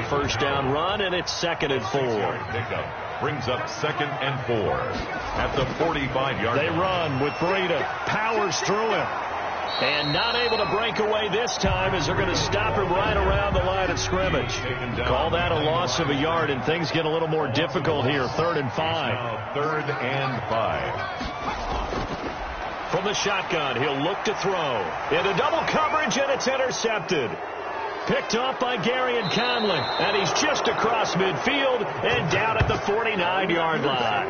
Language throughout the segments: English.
the first down run, and it's 2nd and 4. Pickup brings up 2nd and 4 at the 45-yard line. They run with Breida. Powers through him. And not able to break away this time as they're going to stop him right around the line of scrimmage. Call that a loss of a yard, and things get a little more difficult here. 3rd and 5. Now 3rd and 5. From the shotgun, he'll look to throw. Into double coverage, and it's intercepted. Picked off by Garyon Conley, and he's just across midfield and down at the 49-yard line.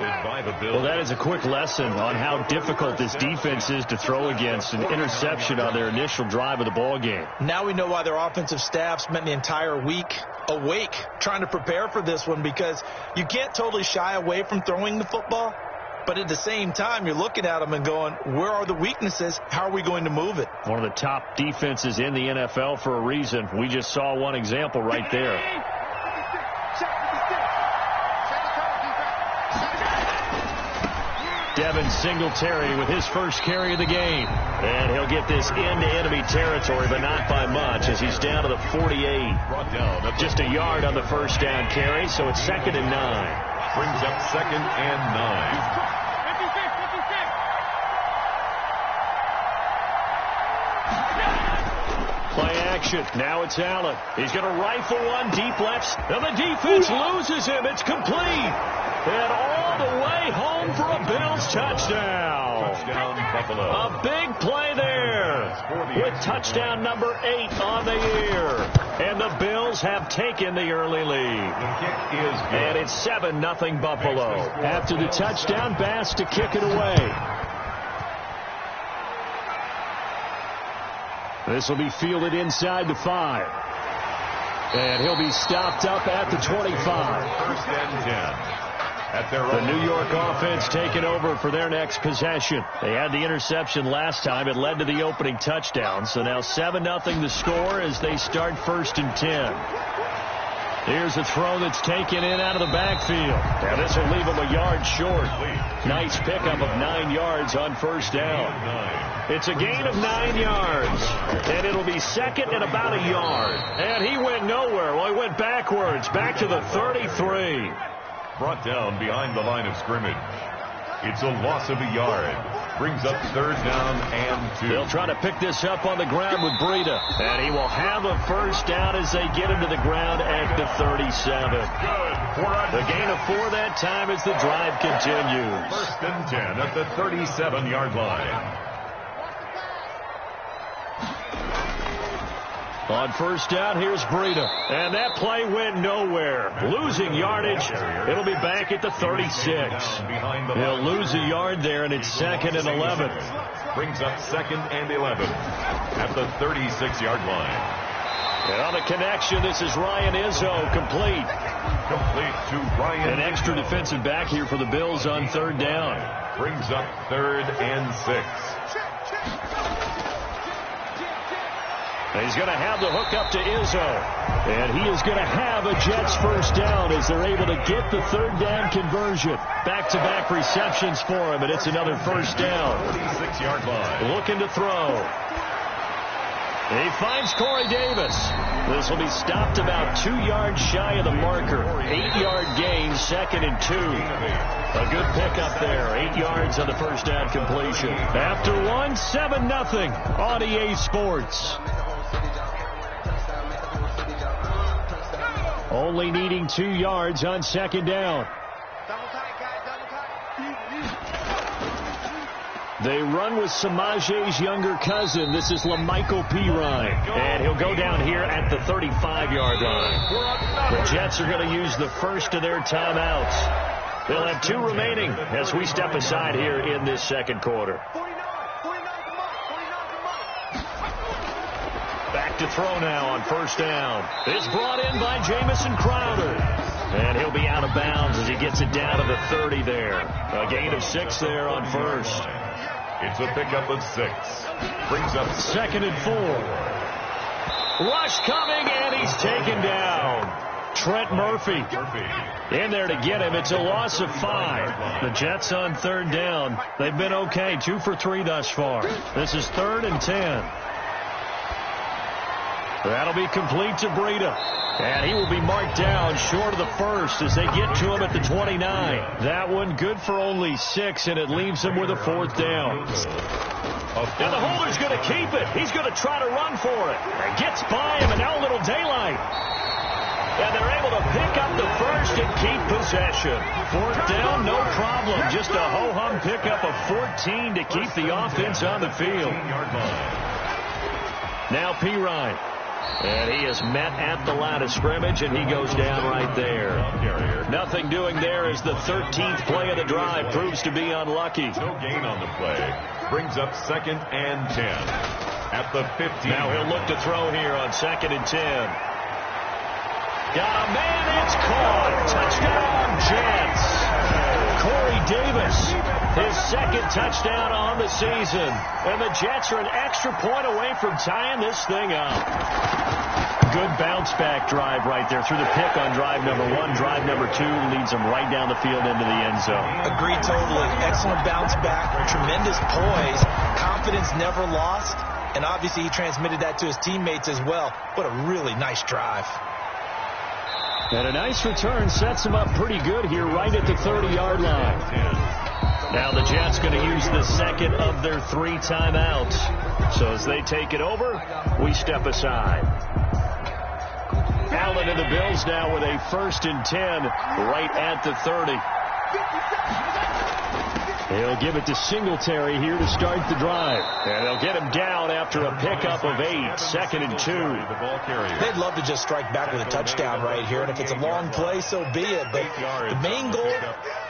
Well, that is a quick lesson on how difficult this defense is to throw against. An interception on their initial drive of the ball game. Now we know why their offensive staff spent the entire week awake trying to prepare for this one, because you can't totally shy away from throwing the football. But at the same time, you're looking at them and going, where are the weaknesses? How are we going to move it? One of the top defenses in the NFL for a reason. We just saw one example right there. Devin Singletary with his first carry of the game. And he'll get this into enemy territory, but not by much, as he's down to the 48. Just a yard on the first down carry, so it's 2nd and 9. Brings up 2nd and 9. Play action. Now it's Allen. He's going to rifle one deep left. And the defense loses him. It's complete. And all the way home for a Bills touchdown. Touchdown, Buffalo. A big play there with touchdown number 8 on the year. And the Bills have taken the early lead. The kick is good. And it's 7-0 Buffalo. After the touchdown, Bass to kick it away. This will be fielded inside the 5. And he'll be stopped up at the 25. 1st and 10. The New York offense taking over for their next possession. They had the interception last time. It led to the opening touchdown. So now 7-0 the score as they start 1st and 10. Here's a throw that's taken in out of the backfield. Now this will leave him a yard short. Nice pickup of 9 yards on first down. It's a gain of 9 yards. And it'll be 2nd and about a yard. And he went nowhere. Well, he went backwards, back to the 33. Brought down behind the line of scrimmage. It's a loss of a yard. Brings up 3rd down and 2. They'll try to pick this up on the ground with Breida. And he will have a first down as they get him to the ground at the 37. The gain of 4 that time as the drive continues. 1st and 10 at the 37-yard line. On first down, here's Breida. And that play went nowhere. Losing yardage. It'll be back at the 36. He'll lose a yard there, and it's 2nd and 11. Brings up 2nd and 11 at the 36-yard line. And on the connection, this is Ryan Izzo, complete. Complete to Ryan. An extra defensive back here for the Bills on 3rd down. Brings up 3rd and 6. He's going to have the hook up to Izzo. And he is going to have a Jets first down as they're able to get the 3rd down conversion. Back-to-back receptions for him, and it's another first down. 46-yard line. Looking to throw. He finds Corey Davis. This will be stopped about 2 yards shy of the marker. 8-yard gain, 2nd and 2. A good pickup there. 8 yards on the first down completion. After 1, 7-0 on EA Sports. Only needing 2 yards on 2nd down. They run with Samaje's younger cousin. This is Lamichael Pirine. And he'll go down here at the 35-yard line. The Jets are going to use the first of their timeouts. They'll have 2 remaining as we step aside here in this second quarter. Back to throw now on first down. It's brought in by Jamison Crowder. And he'll be out of bounds as he gets it down to the 30 there. A gain of 6 there on first. It's a pickup of 6. Brings up 2nd and 4. Rush coming, and he's taken down. Trent Murphy in there to get him. It's a loss of 5. The Jets on 3rd down. They've been okay. 2 for 3 thus far. This is 3rd and 10. That'll be complete to Breida. And he will be marked down short of the first as they get to him at the 29. That one good for only 6, and it leaves him with a 4th down. And the holder's going to keep it. He's going to try to run for it. And gets by him, and now a little daylight. And they're able to pick up the first and keep possession. 4th down, no problem. Just a ho-hum pickup of 14 to keep the offense on the field. Now Pirine. And he is met at the line of scrimmage, and he goes down right there. Nothing doing there as the 13th play of the drive proves to be unlucky. No gain on the play. Brings up 2nd and 10 at the 15. Now he'll look to throw here on 2nd and 10. Got a man, it's caught. Touchdown, Jets. Corey Davis, his 2nd touchdown on the season. And the Jets are an extra point away from tying this thing up. Good bounce-back drive right there through the pick on drive number 1. Drive number 2 leads them right down the field into the end zone. Agreed totally. Excellent bounce-back, tremendous poise, confidence never lost, and obviously he transmitted that to his teammates as well. What a really nice drive. And a nice return sets him up pretty good here right at the 30-yard line. Now the Jets going to use the 2nd of their 3 timeouts. So as they take it over, we step aside. Allen and the Bills now with a 1st and 10 right at the 30. He'll give it to Singletary here to start the drive. And they'll get him down after a pickup of 8. 2nd and 2. They'd love to just strike back with a touchdown right here. And if it's a long play, so be it. But the main goal,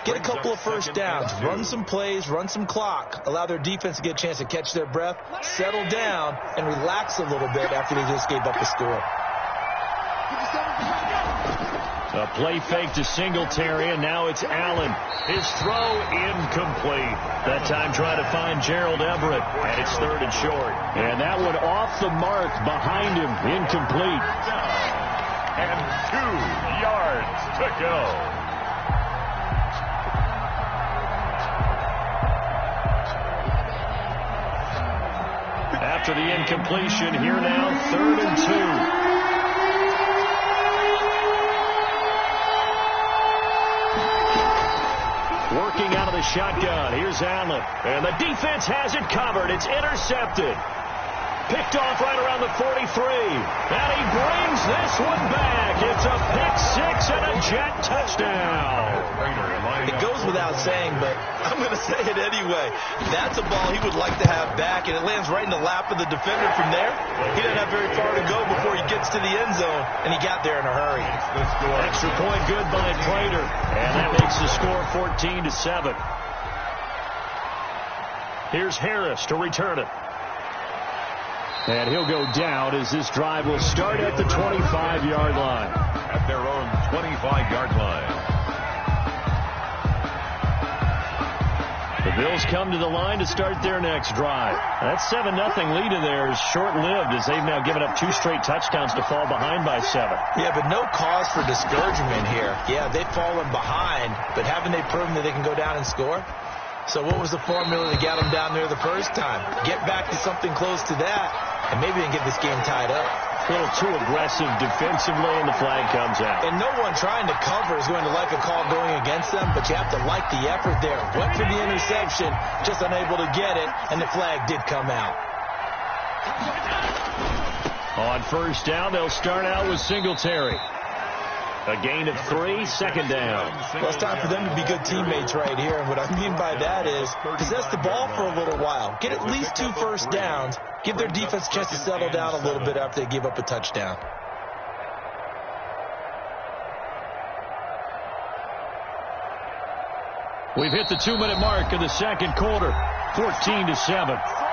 get a couple of first downs. Run some plays, run some clock. Allow their defense to get a chance to catch their breath, settle down, and relax a little bit after they just gave up a score. A play fake to Singletary, and now it's Allen. His throw incomplete. That time trying to find Gerald Everett, and it's 3rd and short. And that one off the mark behind him, incomplete. And 2 yards to go. After the incompletion, here now, 3rd and 2. Working out of the shotgun. Here's Allen. And the defense has it covered. It's intercepted. Picked off right around the 43. And he brings this one back. It's a pick-6 and a Jet touchdown. It goes without saying, but I'm going to say it anyway. That's a ball he would like to have back, and it lands right in the lap of the defender from there. He doesn't have very far to go before he gets to the end zone, and he got there in a hurry. Extra point good by Prater, and that makes the score 14-7. Here's Harris to return it. And he'll go down as this drive will start at the 25-yard line. At their own 25-yard line. The Bills come to the line to start their next drive. That 7-0 lead in there is short-lived as they've now given up 2 straight touchdowns to fall behind by 7. Yeah, but no cause for discouragement here. Yeah, they've fallen behind, but haven't they proven that they can go down and score? So what was the formula that got them down there the first time? Get back to something close to that, and maybe they can get this game tied up. A little too aggressive defensively, and the flag comes out. And no one trying to cover is going to like a call going against them, but you have to like the effort there. Went for the interception, just unable to get it, and the flag did come out. On first down, they'll start out with Singletary. A gain of 3, 2nd down. Well, it's time for them to be good teammates right here. And what I mean by that is possess the ball for a little while. Get at least 2 first downs. Give their defense a chance to settle down a little bit after they give up a touchdown. We've hit the 2-minute mark of the second quarter. 14-7.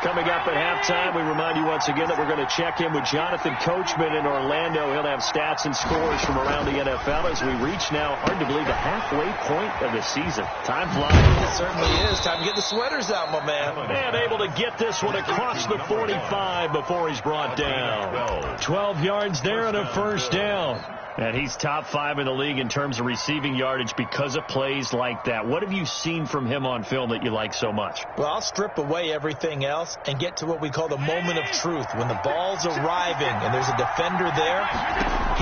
Coming up at halftime, we remind you once again that we're going to check in with Jonathan Coachman in Orlando. He'll have stats and scores from around the NFL as we reach now, hard to believe, the halfway point of the season. Time flies. It certainly is. Time to get the sweaters out, my man. And able to get this one across the 45 before he's brought down. 12 yards there and a first down. And he's top 5 in the league in terms of receiving yardage because of plays like that. What have you seen from him on film that you like so much? Well, I'll strip away everything else and get to what we call the moment of truth. When the ball's arriving and there's a defender there,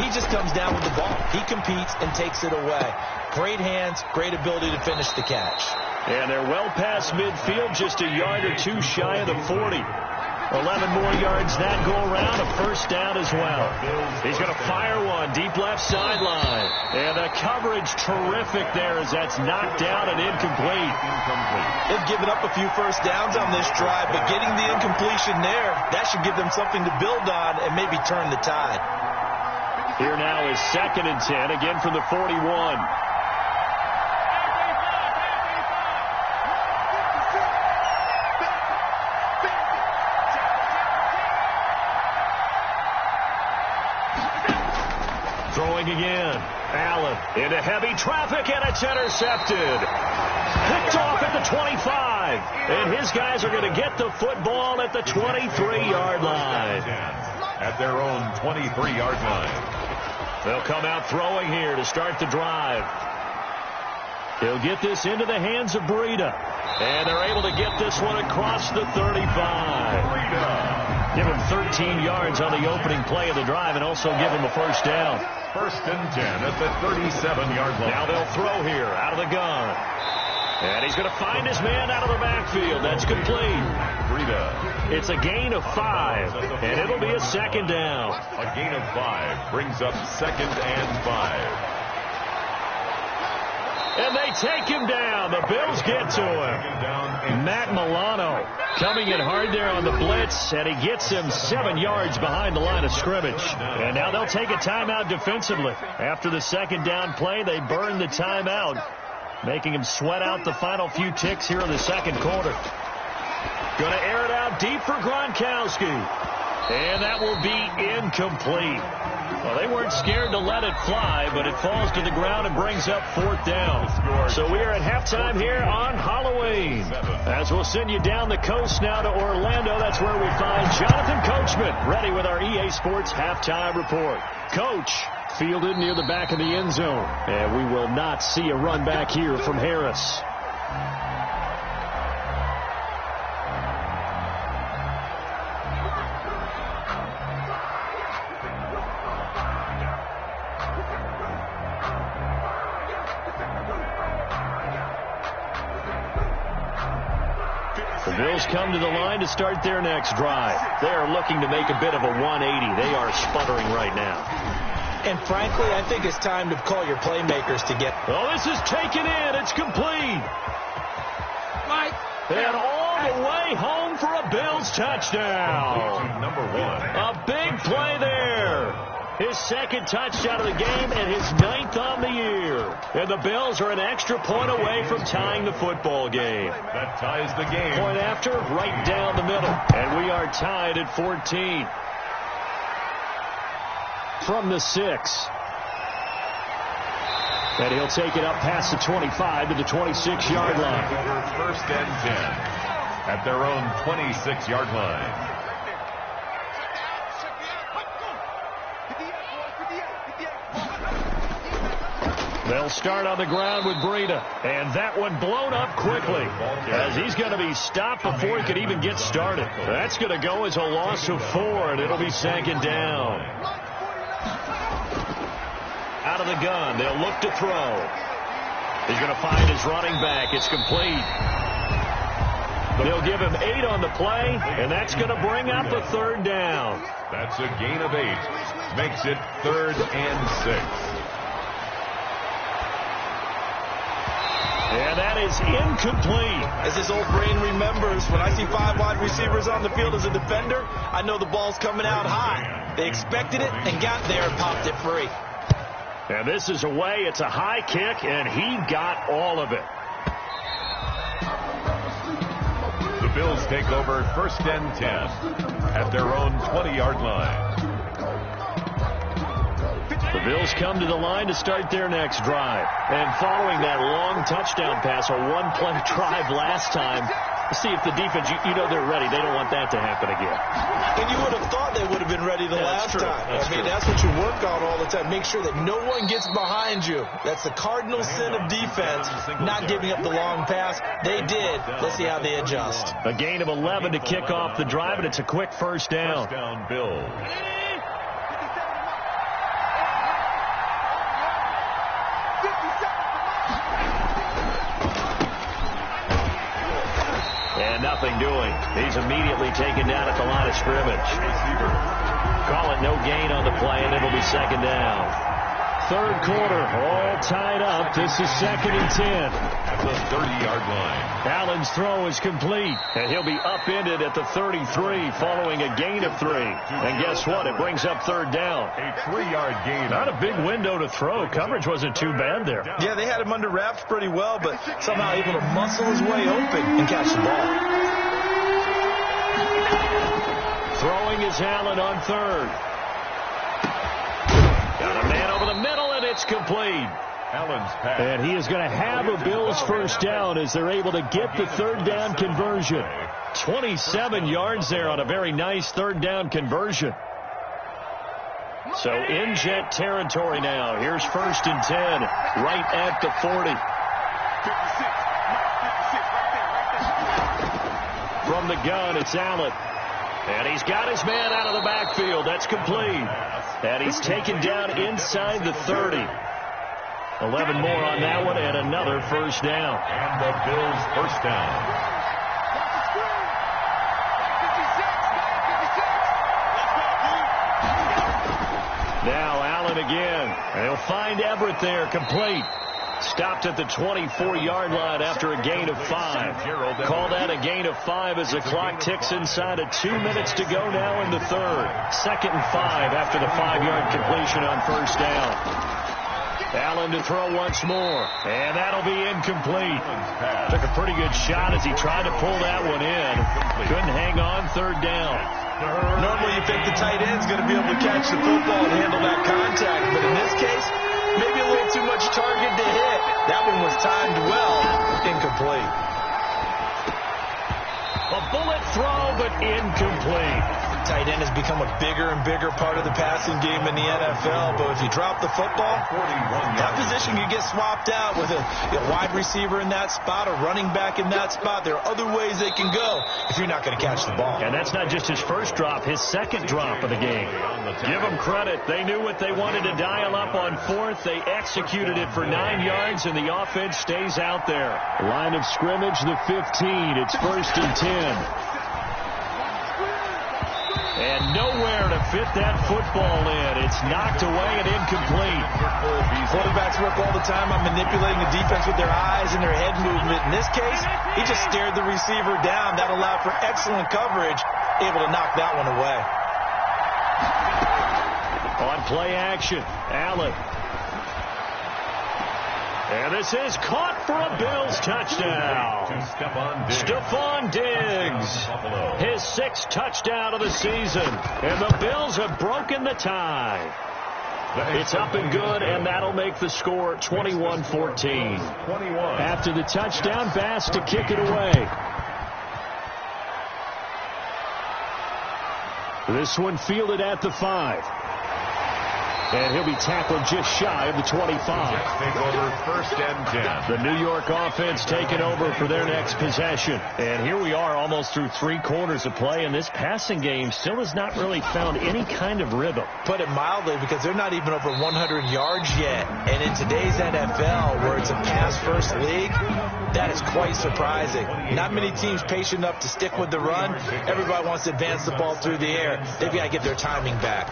he just comes down with the ball. He competes and takes it away. Great hands, great ability to finish the catch. And they're well past midfield, just a yard or two shy of the 40. 11 more yards that go around, a first down as well. He's going to fire one, deep left sideline. And the coverage terrific there as that's knocked down and incomplete. They've given up a few first downs on this drive, but getting the incompletion there, that should give them something to build on and maybe turn the tide. Here now is 2nd and 10, again from the 41. Throwing again. Allen into heavy traffic, and it's intercepted. Picked off at the 25. And his guys are going to get the football at the 23-yard line. At their own 23-yard line. They'll come out throwing here to start the drive. He'll get this into the hands of Breida. And they're able to get this one across the 35. Breida. Give him 13 yards on the opening play of the drive and also give him a first down. 1st and 10 at the 37-yard line. Now they'll throw here out of the gun. And he's going to find his man out of the backfield. That's complete. Breida. It's a gain of 5, and it'll be a 2nd down. A gain of 5 brings up 2nd and 5. And they take him down. The Bills get to him. Matt Milano coming in hard there on the blitz, and he gets him 7 yards behind the line of scrimmage. And now they'll take a timeout defensively. After the 2nd down play, they burn the timeout, making him sweat out the final few ticks here in the 2nd quarter. Going to air it out deep for Gronkowski. And that will be incomplete. Well, they weren't scared to let it fly, but it falls to the ground and brings up 4th down. So we are at halftime here on Halloween. As we'll send you down the coast now to Orlando, that's where we find Jonathan Coachman, ready with our EA Sports halftime report. Coach, fielded near the back of the end zone. And we will not see a run back here from Harris. Bills come to the line to start their next drive. They are looking to make a bit of a 180. They are sputtering right now. And frankly, I think it's time to call your playmakers to get. Oh, this is taken in. It's complete. And all the way home for a Bills touchdown. Number 1. A big play there. His 2nd touchdown of the game and his 9th on the year. And the Bills are an extra point away from tying the football game. That ties the game. Point after, right down the middle. And we are tied at 14. From the 6. And he'll take it up past the 25 to the 26-yard line. 1st and 10 at their own 26-yard line. They'll start on the ground with Breida. And that one blown up quickly as he's going to be stopped before he could even get started. That's going to go as a loss of 4, and it'll be 2nd down. Out of the gun. They'll look to throw. He's going to find his running back. It's complete. They'll give him 8 on the play, and that's going to bring up a 3rd down. That's a gain of 8. Makes it 3rd and 6. And that is incomplete. As his old brain remembers, when I see 5 wide receivers on the field as a defender, I know the ball's coming out high. They expected it and got there and popped it free. And this is away. It's a high kick, and he got all of it. The Bills take over 1st and 10 at their own 20-yard line. The Bills come to the line to start their next drive. And following that long touchdown pass, a 1-play drive last time, See if the defense, you know they're ready. They don't want that to happen again. And you would have thought they would have been ready the last time. That's what you work on all the time. Make sure that no one gets behind you. That's the cardinal sin of defense, not giving up the long pass. They did. Let's see how they adjust. A gain of 11 to kick off the drive, and it's a quick first down. First down, Bills. And nothing doing. He's immediately taken down at the line of scrimmage. Call it no gain on the play, and it'll be second down. Third quarter, all tied up. This is 2nd and 10. At the 30-yard line. Allen's throw is complete, and he'll be upended at the 33 following a gain of 3. And guess what? It brings up third down. A 3-yard gain. Not a big window to throw. Coverage wasn't too bad there. Yeah, they had him under wraps pretty well, but somehow able to muscle his way open and catch the ball. Throwing is Allen on third. Got a man over the middle, and it's complete. Allen's pass. And he is going to have a Bills first down as they're able to get the third down conversion. 27 yards there on a very nice third down conversion. So in Jet territory now. Here's 1st and 10 right at the 40. From the gun, it's Allen. And he's got his man out of the backfield. That's complete. And he's taken down inside the 30. 11 more on that one, and another first down. And the Bills first down. Now Allen again. And he'll find Everett there, complete. Stopped at the 24-yard line after a gain of 5. Call that a gain of 5 as the clock ticks inside of 2 minutes to go now in the third. 2nd and 5 after the 5-yard completion on first down. Allen to throw once more, and that'll be incomplete. Took a pretty good shot as he tried to pull that one in. Couldn't hang on, third down. Normally you think the tight end's going to be able to catch the football and handle that contact, but in this case, maybe a little too much target to hit. That one was timed well. Incomplete. A bullet throw, but incomplete. Tight end has become a bigger and bigger part of the passing game in the NFL, but if you drop the football, that position can get swapped out with a wide receiver in that spot, a running back in that spot. There are other ways they can go if you're not going to catch the ball. And that's not just his first drop, his second drop of the game. Give them credit. They knew what they wanted to dial up on fourth. They executed it for 9 yards, and the offense stays out there. Line of scrimmage, the 15. It's 1st and 10. And nowhere to fit that football in. It's knocked away and incomplete. Quarterbacks work all the time on manipulating the defense with their eyes and their head movement. In this case, he just stared the receiver down. That allowed for excellent coverage, able to knock that one away. On play action, Allen. And this is caught for a Bills touchdown. Stephon Diggs, his 6th touchdown of the season. And the Bills have broken the tie. It's up and good, and that'll make the score 21-14. After the touchdown, Bass to kick it away. This one fielded at the 5. And he'll be tackled just shy of the 25. Take over 1st and 10. The New York offense taking over for their next possession. And here we are almost through 3 quarters of play, and this passing game still has not really found any kind of rhythm. Put it mildly, because they're not even over 100 yards yet. And in today's NFL, where it's a pass-first league, that is quite surprising. Not many teams patient enough to stick with the run. Everybody wants to advance the ball through the air. They've got to get their timing back.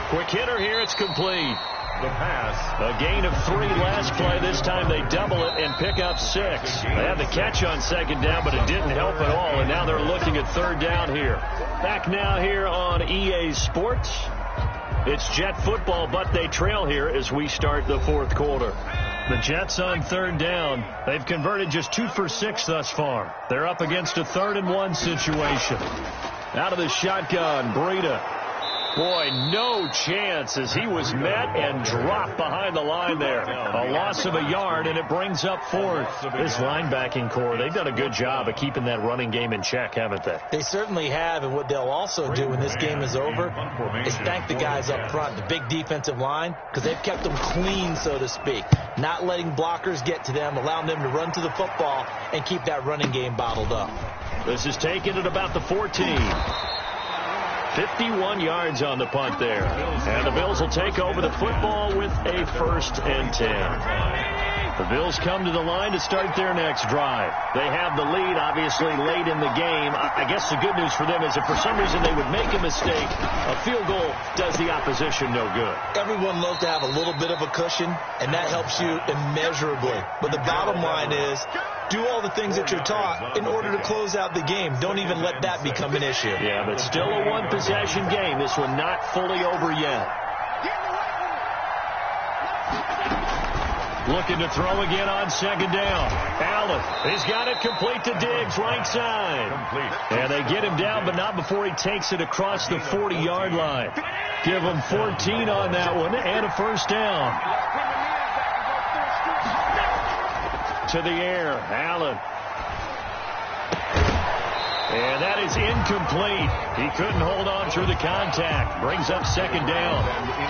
Quick hitter here, it's complete. The pass. A gain of 3 last play. This time they double it and pick up 6. They had the catch on second down, but it didn't help at all, and now they're looking at third down here. Back now here on EA Sports. It's Jet football, but they trail here as we start the 4th quarter. The Jets on third down. They've converted just 2 for 6 thus far. They're up against a 3rd and 1 situation. Out of the shotgun, Breida. Boy, no chance as he was met and dropped behind the line there. A loss of a yard, and it brings up fourth. This linebacking core, they've done a good job of keeping that running game in check, haven't they? They certainly have, and what they'll also do when this game is over is thank the guys up front, the big defensive line, because they've kept them clean, so to speak. Not letting blockers get to them, allowing them to run to the football and keep that running game bottled up. This is taken at about the 14. 51 yards on the punt there. And the Bills will take over the football with a 1st and 10. The Bills come to the line to start their next drive. They have the lead, obviously, late in the game. I guess the good news for them is if for some reason they would make a mistake, a field goal does the opposition no good. Everyone loves to have a little bit of a cushion, and that helps you immeasurably. But the bottom line is, do all the things that you're taught in order to close out the game. Don't even let that become an issue. Yeah, but still a one-possession game. This one not fully over yet. Looking to throw again on 2nd down. Allen, he's got it complete to Diggs, right side. And they get him down, but not before he takes it across the 40-yard line. Give him 14 on that one and a 1st down. To the air, Allen. And that is incomplete. He couldn't hold on through the contact. Brings up 2nd down.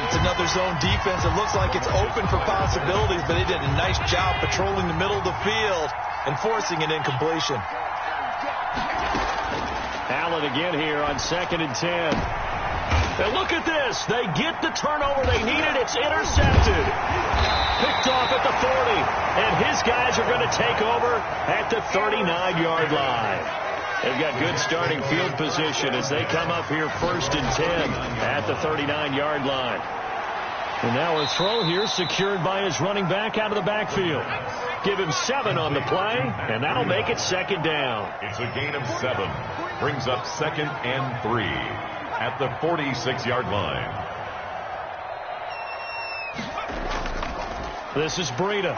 It's another zone defense. It looks like it's open for possibilities, but they did a nice job patrolling the middle of the field and forcing an incompletion. Allen again here on 2nd and 10. And look at this. They get the turnover they needed. It's intercepted. Picked off at the 40. And his guys are going to take over at the 39-yard line. They've got good starting field position as they come up here 1st and 10 at the 39-yard line. And now a throw here secured by his running back out of the backfield. Give him 7 on the play, and that'll make it 2nd down. It's a gain of 7. Brings up 2nd and 3 at the 46-yard line. This is Breida.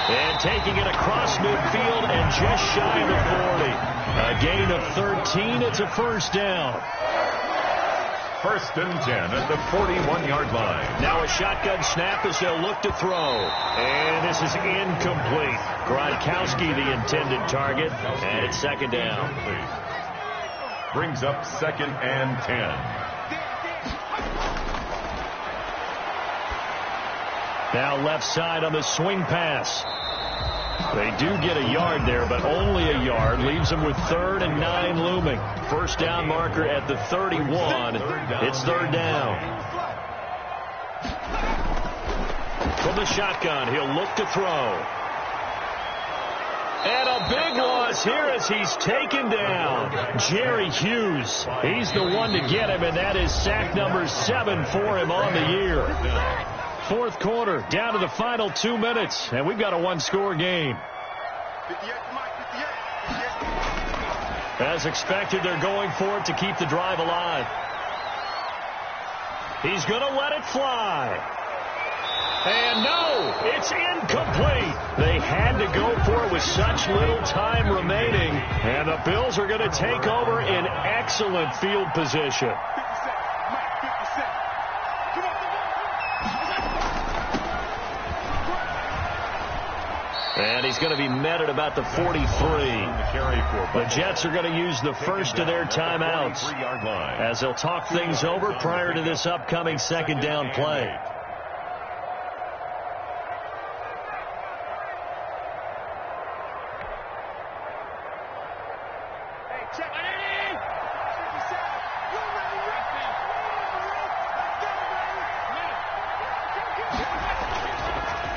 And taking it across midfield and just shy of the 40. A gain of 13. It's a 1st down. 1st and 10 at the 41-yard line. Now a shotgun snap as they'll look to throw. And this is incomplete. Gronkowski the intended target. And it's 2nd down. Brings up 2nd and 10. Now left side on the swing pass. They do get a yard there, but only a yard. Leaves them with 3rd and 9 looming. 1st down marker at the 31. It's 3rd down. From the shotgun, he'll look to throw. And a big loss here as he's taken down. Jerry Hughes. He's the one to get him, and that is sack number 7 for him on the year. 4th quarter, down to the final 2 minutes, and we've got a 1-score game. As expected, they're going for it to keep the drive alive. He's going to let it fly. And no, it's incomplete. They had to go for it with such little time remaining, and the Bills are going to take over in excellent field position. And he's going to be met at about the 43. The Jets are going to use the first of their timeouts as they'll talk things over prior to this upcoming 2nd down play.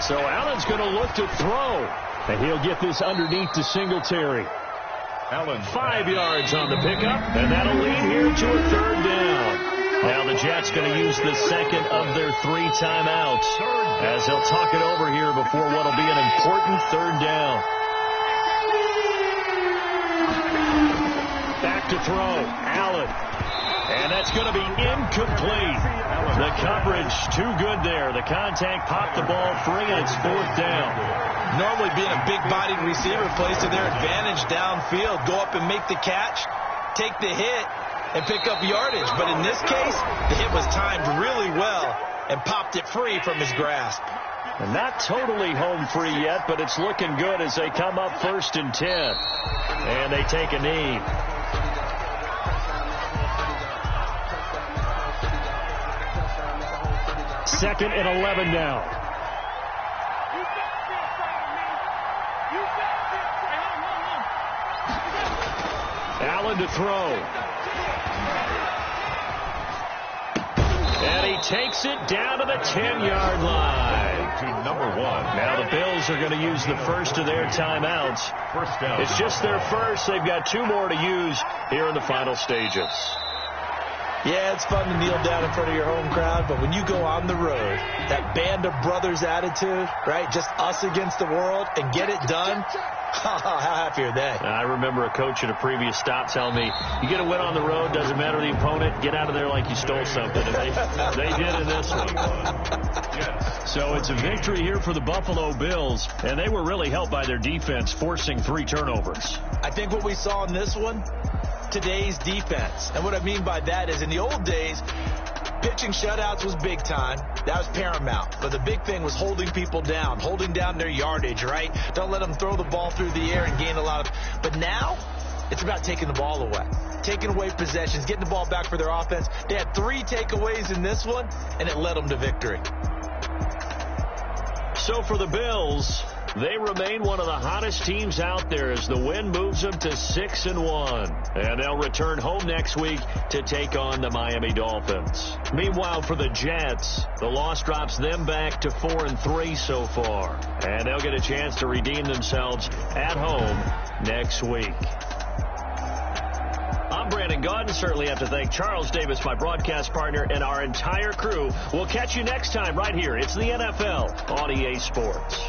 So Allen's going to look to throw, and he'll get this underneath to Singletary. Allen 5 yards on the pickup, and that'll lead here to a 3rd down. Now the Jets going to use the 2nd of their 3 timeouts as they'll talk it over here before what will be an important 3rd down. Back to throw, Allen. And that's going to be incomplete. The coverage too good there. The contact popped the ball free, and it's 4th down. Normally being a big-bodied receiver plays to their advantage downfield. Go up and make the catch, take the hit, and pick up yardage. But in this case, the hit was timed really well and popped it free from his grasp. And not totally home free yet, but it's looking good as they come up 1st and 10. And they take a knee. Second and 11 now. Allen to throw. And he takes it down to the 10-yard line. To number 1. Now the Bills are going to use the first of their timeouts. First down. It's just their first. They've got 2 more to use here in the final stages. Yeah, it's fun to kneel down in front of your home crowd, but when you go on the road, that band of brothers attitude, right, just us against the world, and get it done, how happy are they? I remember a coach at a previous stop telling me, you get a win on the road, doesn't matter the opponent, get out of there like you stole something. And they did in this one. Yes. So it's a victory here for the Buffalo Bills, and they were really helped by their defense, forcing 3 turnovers. I think what we saw in this one, today's defense. And what I mean by that is in the old days, pitching shutouts was big time. That was paramount. But the big thing was holding people down, holding down their yardage, right? Don't let them throw the ball through the air and gain a lot of... But now, it's about taking the ball away. Taking away possessions, getting the ball back for their offense. They had 3 takeaways in this one, and it led them to victory. So for the Bills, they remain one of the hottest teams out there as the win moves them to 6-1. And they'll return home next week to take on the Miami Dolphins. Meanwhile, for the Jets, the loss drops them back to 4-3 so far. And they'll get a chance to redeem themselves at home next week. I'm Brandon Gaudin. Certainly have to thank Charles Davis, my broadcast partner, and our entire crew. We'll catch you next time right here. It's the NFL on EA Sports.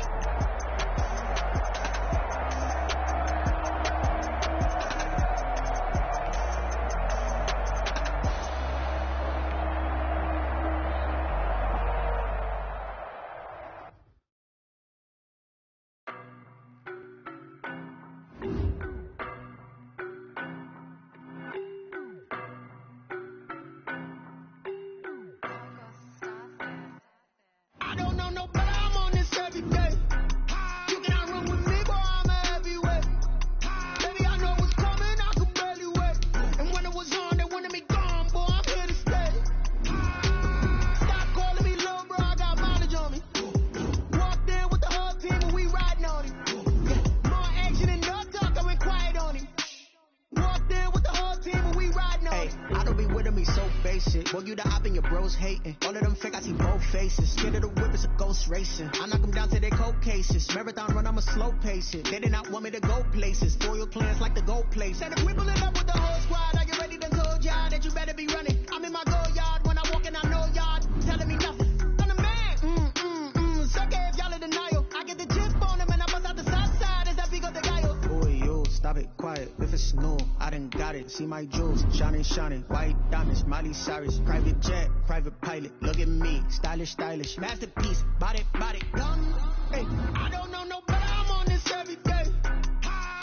Boy, you the op and your bros hating. All of them fake, I see both faces. Scared of the whip, it's a ghost racing. I knock them down to their cold cases. Marathon run, I'm a slow pace it. They did not want me to go places. Royal clans like the gold place. Said if we pulling up with the whole squad, are you ready? Done told y'all that you better be running. I'm in my go yard. When I walk in, I know y'all telling me nothing. I'm the man. Suck it if y'all in denial. I get the chip on them and I bust out the south side as I pick up the guy. Boy, yo, stop it, quiet. If it's snow, I done got it. See my jewels, shining. White diamonds, Miley Cyrus. Private jet, private pilot. Look at me, stylish. Masterpiece, body, gun. Hey, I don't know no better. I'm on this every day.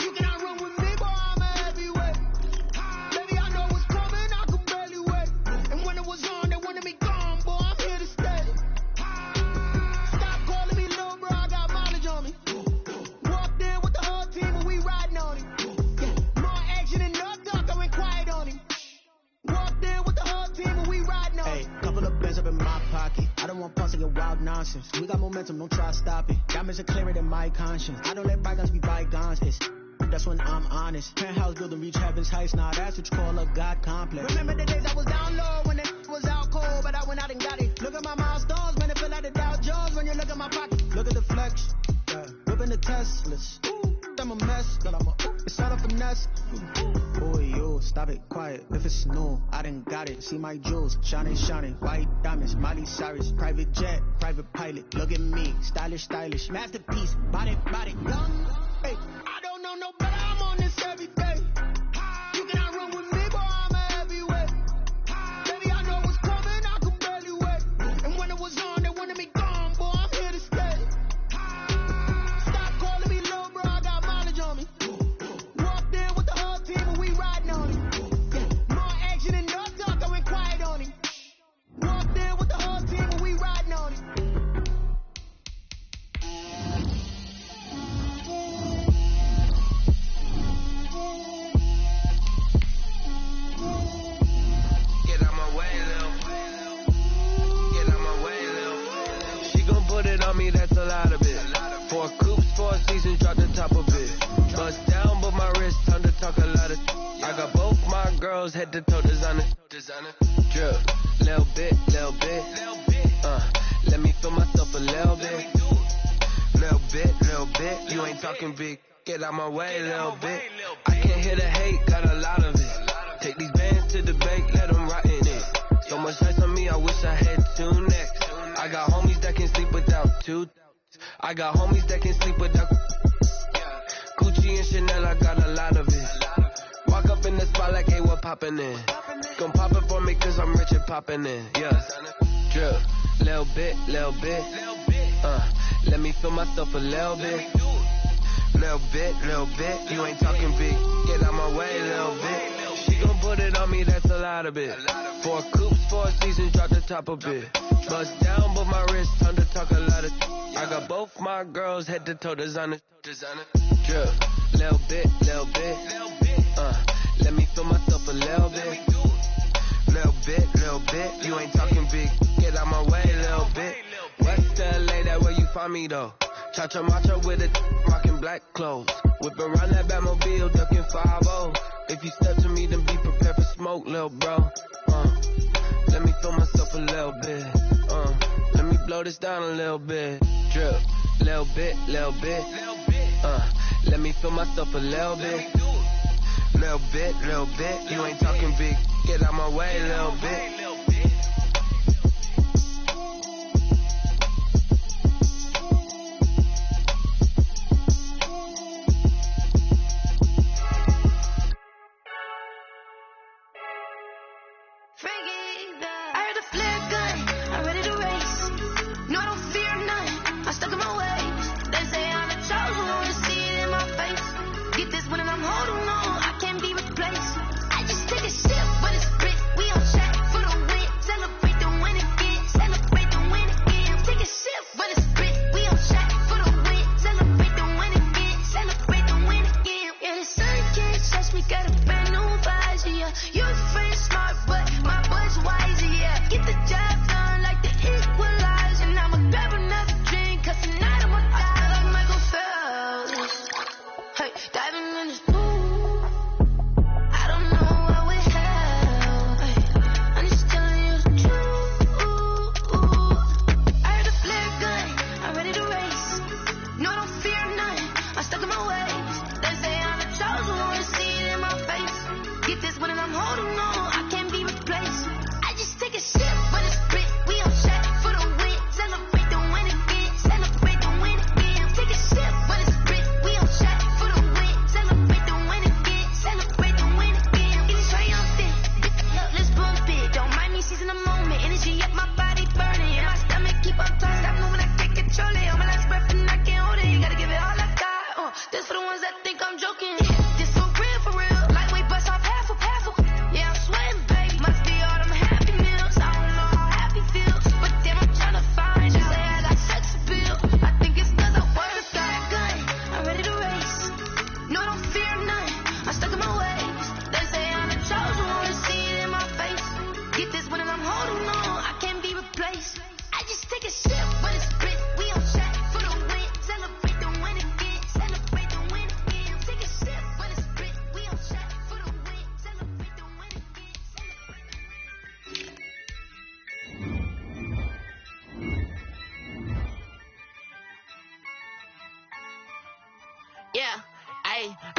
You cannot run with me, boy, I'm a heavyweight. Baby, I know what's coming, I could barely wait. And when it was on, they wanted me gone, boy, I'm here to stay. Stop calling me little bro, I got mileage on me. Walked in with the whole team and we riding on him. Yeah, more action than no talk, I went quiet on him. Walked in with the whole team and we riding on him. Hey, couple of bands up in my pocket. I don't want pulse your wild nonsense. We got momentum, don't try to stop it. Diamonds are clearer than my conscience. I don't let bygones be bygones. That's when I'm honest. Penthouse building reach heaven's heights. Now that's what you call a God complex. Remember the days I was down low when it was out cold, but I went out and got it. Look at my milestones, man, it feel like the Dow Jones when you look at my pocket. Look at the flex, yeah. Whipping the Teslas. I'm a mess, but it's not a finesse. Boy, yo, stop it, quiet. If it's snow, I done got it. See my jewels, shining. White diamonds, Miley Cyrus. Private jet, private pilot. Look at me, stylish. Masterpiece, body, gun. Hey, I don't know no better. I'm on this every day. You cannot run with me, boy, I'm a heavyweight. Baby, I know what's coming, I could barely wait. And when it was on, they wanted me gone, boy, I'm here to stay. Stop calling me little bro, I got mileage on me. Walked in with the whole team and we riding on him. Yeah, more action girls head to toe designer. Drip, little bit. Let me feel myself a little bit. Little bit. You ain't talking big. Get out my way, little bit. I can't hear the hate, got a lot of it. Take these bands to the bank, let them rot in it. So much ice on me, I wish I had 2 necks. I got homies that can sleep without 2. I got homies that can sleep without Gucci and Chanel, I got a lot of it. Walk up in the spot like, hey, what poppin' in? Gon' pop it for me cause I'm rich and poppin' in. Yeah, drip, little bit. Let me feel myself a little bit. Little bit. You ain't talking big. Get out my way, little bit. She gon' put it on me, that's a lot of it. 4 coops, 4 seasons, drop the top a bit. Bust down, but my wrist, time to talk a lot of. I got both my girls head to toe designer. Drip, little bit. Let me feel myself a little bit. Little bit. You ain't talking big. Get out my way, little bit. West LA, that where you find me though. Cha-cha matcha with a rockin' black clothes. Whip around that Batmobile, ducking 5-0. If you step to me, then be prepared for smoke, little bro. Let me feel myself a little bit. Let me blow this down a little bit. Drip, little bit. Let me feel myself a little bit. Little bit. You ain't talking big. Get out my way, little bit.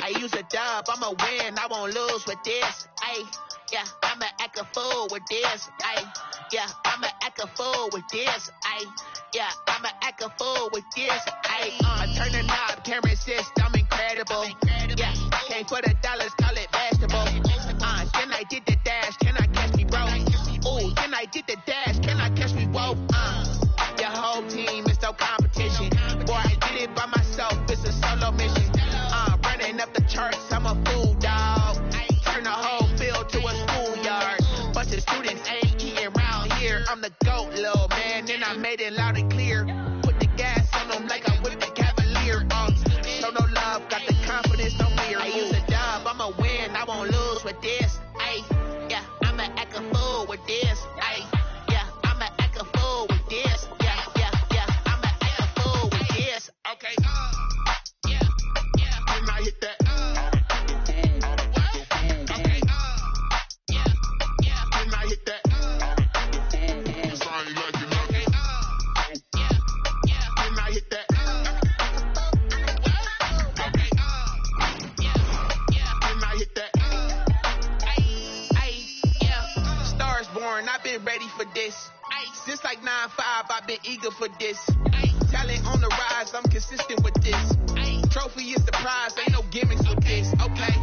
I use a dub, I'ma win, I won't lose with this. Yeah, I'ma act a fool with this. Yeah, I'ma act a fool with this. Yeah, I'ma act a fool with this. I turn the knob, can't resist, I'm incredible. Yeah, came for the dollars, call it vegetable. Then I did the dash, can I catch me, bro? Ooh, then I did the dash, can I catch me, whoa? Your whole team is no competition. Boy, I did it by myself, it's a solo mission. Running up the charts, I'm a fool, dog. Turn the whole field to a schoolyard. Bunch of students ain't eating around here. I'm the GOAT, little man, and I made it loud and clear. Put the gas on them like I'm with the Cavalier. Show no love, got the confidence, no fear. I use a dub, I'ma win, I won't lose with this. Yeah, I'ma act a fool with this. Yeah, I'ma act a fool with this. Yeah, I'ma act a fool with this. Okay, when I hit that, okay, for this. Since like 9-5, I've been eager for this. Talent on the rise, I'm consistent with this. Trophy is the prize, ain't no gimmicks with this. Okay,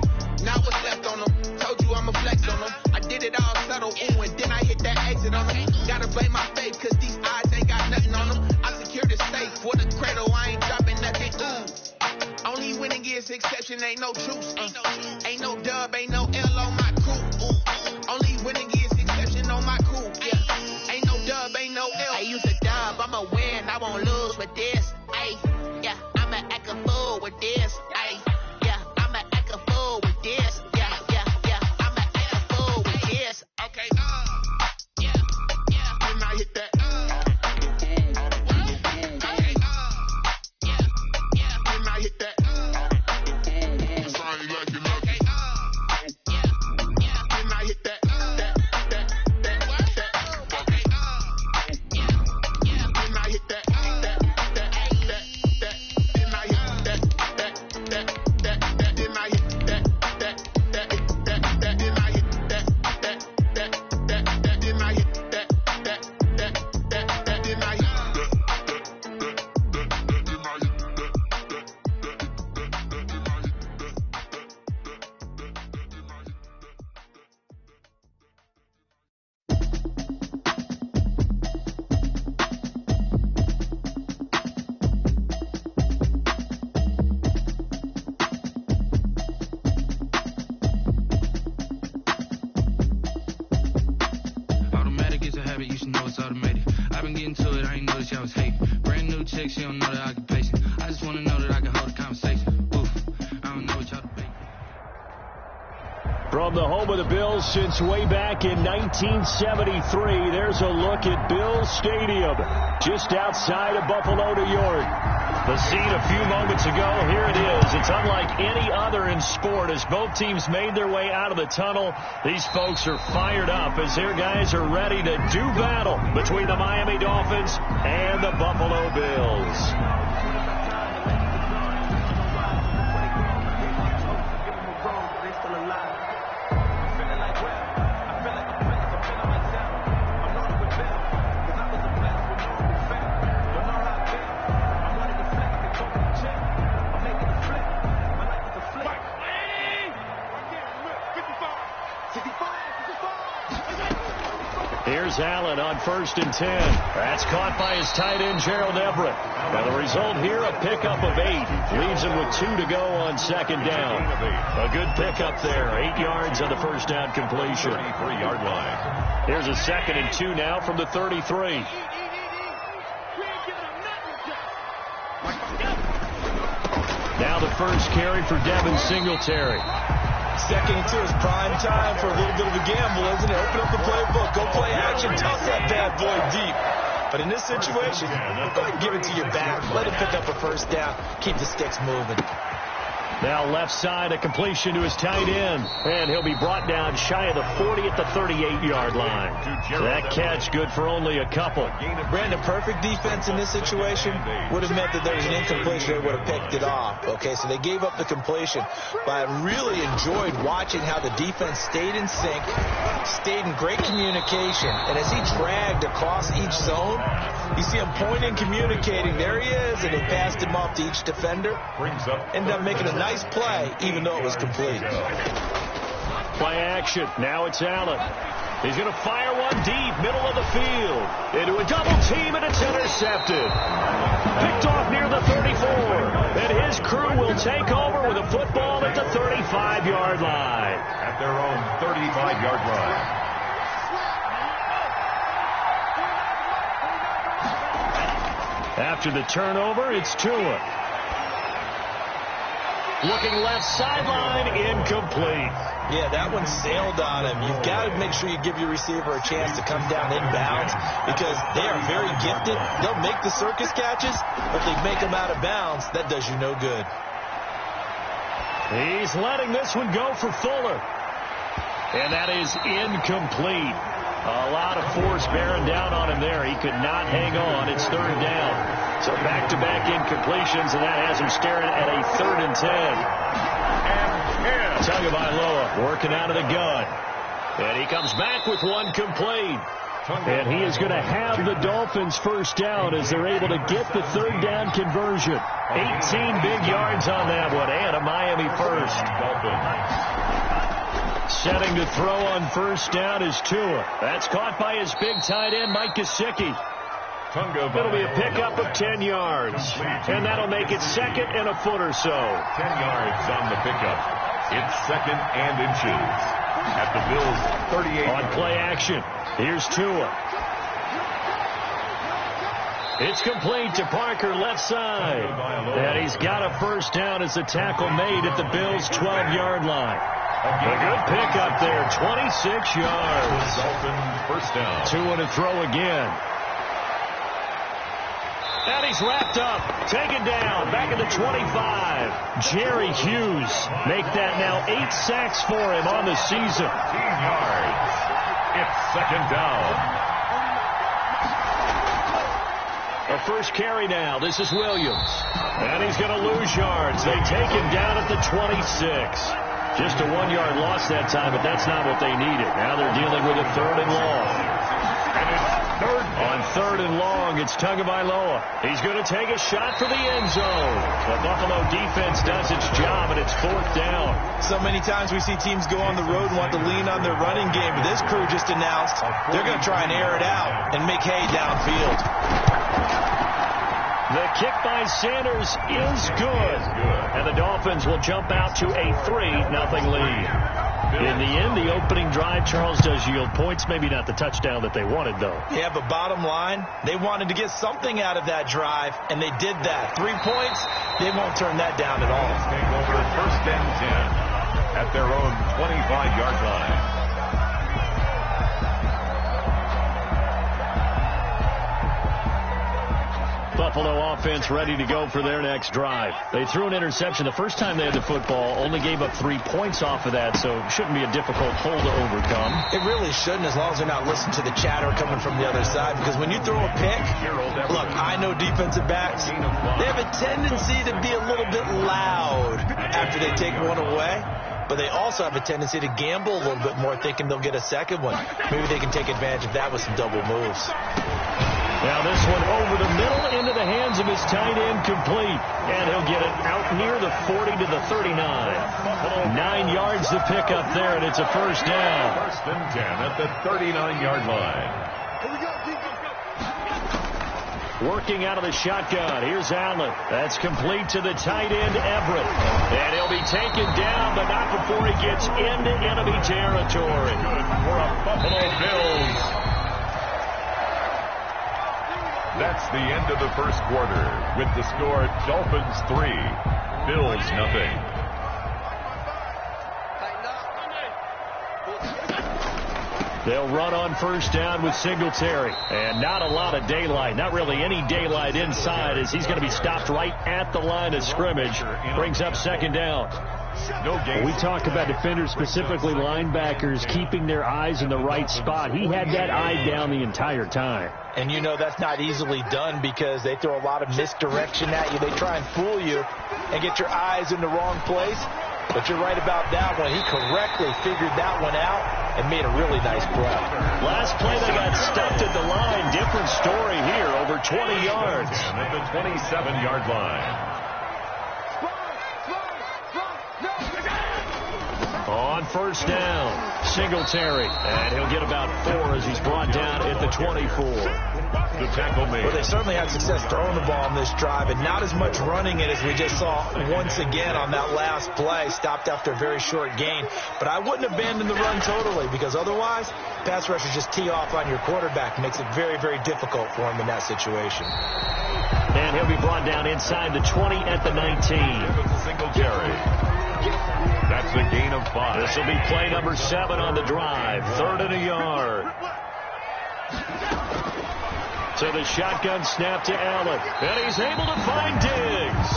now what's left on them? Told you I'ma flex on them. I did it all subtle, ooh, and then I hit that exit on them. Gotta blame my fate, cause these eyes ain't got nothing on them. I secured the safe for the cradle, I ain't dropping nothing, ooh. Only winning is exception, ain't no truce. Ain't no dub, ain't no L on my crew. Only winning is exception on my crew. Yeah, ain't no dub, ain't no L. I use a dub, I'ma win, I won't lose with this. Ayy, yeah, I'ma act a fool with this. Ayy, yeah, I'ma act a fool with this. Yeah, I'ma act a fool with this. Okay, yeah, when I hit that. From the home of the Bills since way back in 1973, there's a look at Bills Stadium, just outside of Buffalo, New York. The scene a few moments ago, here it is. It's unlike any other in sport. As both teams made their way out of the tunnel, these folks are fired up as their guys are ready to do battle between the Miami Dolphins and the Buffalo Bills. Here's Allen on 1st and 10. That's caught by his tight end, Gerald Everett. Now the result here, a pickup of 8. Leaves him with 2 to go on 2nd down. A good pickup there. 8 yards on the first down completion. 33-yard line. Here's a 2nd and 2 now from the 33. Now the first carry for Devin Singletary. 2nd and 2 is prime time for a little bit of a gamble, isn't it? Open up the playbook, go play action, toss that bad boy deep. But in this situation, go ahead and give it to your back. Let him pick up a first down. Keep the sticks moving. Now left side, a completion to his tight end. And he'll be brought down shy of the 40 at the 38-yard line. That catch good for only a couple. Brandon, perfect defense in this situation would have meant that there was an incompletion. They would have picked it off. Okay, so they gave up the completion. But I really enjoyed watching how the defense stayed in sync, stayed in great communication. And as he dragged across each zone, you see him pointing, communicating. There he is, and he passed him off to each defender. Ended up making a nice play, even though it was complete. Play action. Now it's Allen. He's going to fire one deep, middle of the field. Into a double team, and it's intercepted. Picked off near the 34. And his crew will take over with a football at the 35-yard line. At their own 35-yard line. After the turnover, it's Tua. Looking left sideline, incomplete. Yeah, that one sailed on him. You've got to make sure you give your receiver a chance to come down inbounds because they are very gifted. They'll make the circus catches, but they make them out of bounds. That does you no good. He's letting this one go for Fuller. And that is incomplete. A lot of force bearing down on him there. He could not hang on. It's 3rd down. So back-to-back incompletions, and that has him staring at a 3rd and 10. Tagovailoa working out of the gun. And he comes back with one complete. And he is going to have the Dolphins first down as they're able to get the third down conversion. 18 big yards on that one, and a Miami first. Setting to throw on first down is Tua. That's caught by his big tight end, Mike Gesicki. It'll be a pickup of 10 yards, and that'll make it second and a foot or so. 10 yards on the pickup. It's second and inches at the Bills' 38. On play action, here's Tua. It's complete to Parker, left side. And he's got a first down as the tackle made at the Bills' 12-yard line. A good pickup there, 26 yards. First down. Tua to throw again. And he's wrapped up, taken down, back at the 25. Jerry Hughes make that now 8 sacks for him on the season. 15 yards. It's second down. A first carry now. This is Williams. And he's going to lose yards. They take him down at the 26. Just a 1-yard loss that time, but that's not what they needed. Now they're dealing with a third and long. And it's on third and long, it's Tagovailoa. He's going to take a shot for the end zone. The Buffalo defense does its job, and it's fourth down. So many times we see teams go on the road and want to lean on their running game, but this crew just announced they're going to try and air it out and make hay downfield. The kick by Sanders is good. And the Dolphins will jump out to a 3-0 lead. In the end, the opening drive, Charles, does yield points. Maybe not the touchdown that they wanted, though. Yeah, but bottom line, they wanted to get something out of that drive, and they did that. 3 points, they won't turn that down at all. Take over first and 10 at their own 25-yard line. Buffalo offense ready to go for their next drive. They threw an interception the first time they had the football, only gave up 3 points off of that, so it shouldn't be a difficult hole to overcome. It really shouldn't, as long as they're not listening to the chatter coming from the other side, because when you throw a pick, look, I know defensive backs, they have a tendency to be a little bit loud after they take one away, but they also have a tendency to gamble a little bit more, thinking they'll get a second one. Maybe they can take advantage of that with some double moves. Now this one over the middle into the hands of his tight end, complete. And he'll get it out near the 40 to the 39. 9 yards to pick up there, and it's a first down. First and 10 at the 39-yard line. Working out of the shotgun. Here's Allen. That's complete to the tight end, Everett. And he'll be taken down, but not before he gets into enemy territory. For a Buffalo Bills. That's the end of the first quarter with the score Dolphins 3, Bills 0. They'll run on first down with Singletary. And not a lot of daylight, not really any daylight inside, as he's going to be stopped right at the line of scrimmage. Brings up second down. We talk about defenders, specifically linebackers, keeping their eyes in the right spot. He had that eye down the entire time. And you know that's not easily done because they throw a lot of misdirection at you. They try and fool you and get your eyes in the wrong place. But you're right about that one. He correctly figured that one out and made a really nice play. Last play they got stuffed at the line. Different story here, over 20 yards. At the 27-yard line. On first down, Singletary. And he'll get about 4 as he's brought down at the 24. The tackle made. Well, they certainly had success throwing the ball on this drive, and not as much running it as we just saw once again on that last play. Stopped after a very short gain. But I wouldn't abandon the run totally, because otherwise, pass rushers just tee off on your quarterback. Makes it very, very difficult for him in that situation. And he'll be brought down inside the 20 at the 19. Singletary. That's a gain of 5. This will be play number 7 on the drive. 3rd and a yard. So the shotgun snap to Allen. And he's able to find Diggs.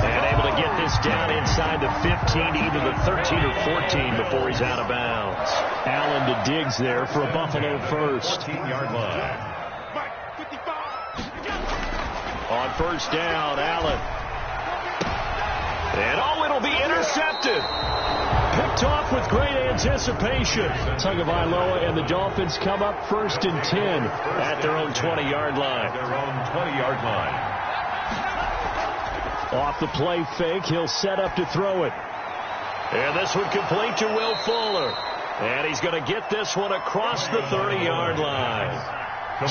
And able to get this down inside the 15, either the 13 or 14 before he's out of bounds. Allen to Diggs there for a Buffalo first. 14-yard line. On first down, Allen. And it'll be intercepted. Picked picked off with great anticipation. Tagovailoa and the Dolphins come up 1st and 10 at their own 20-yard line. Off the play fake, he'll set up to throw it. And this one complete to Will Fuller. And he's going to get this one across the 30-yard line.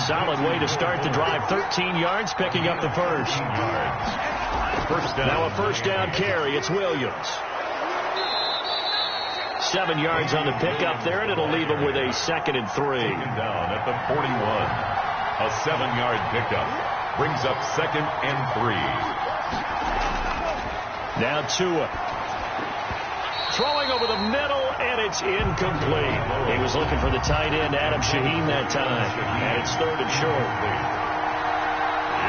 Solid way to start the drive. 13 yards, picking up the first. Now a first down carry. It's Williams. 7 yards on the pickup there, and it'll leave him with a 2nd and 3. Down at the 41. A 7-yard pickup. Brings up 2nd and 3. Now Tua. Throwing over the middle, and it's incomplete. He was looking for the tight end, Adam Shaheen, that time. And it's 3rd and short.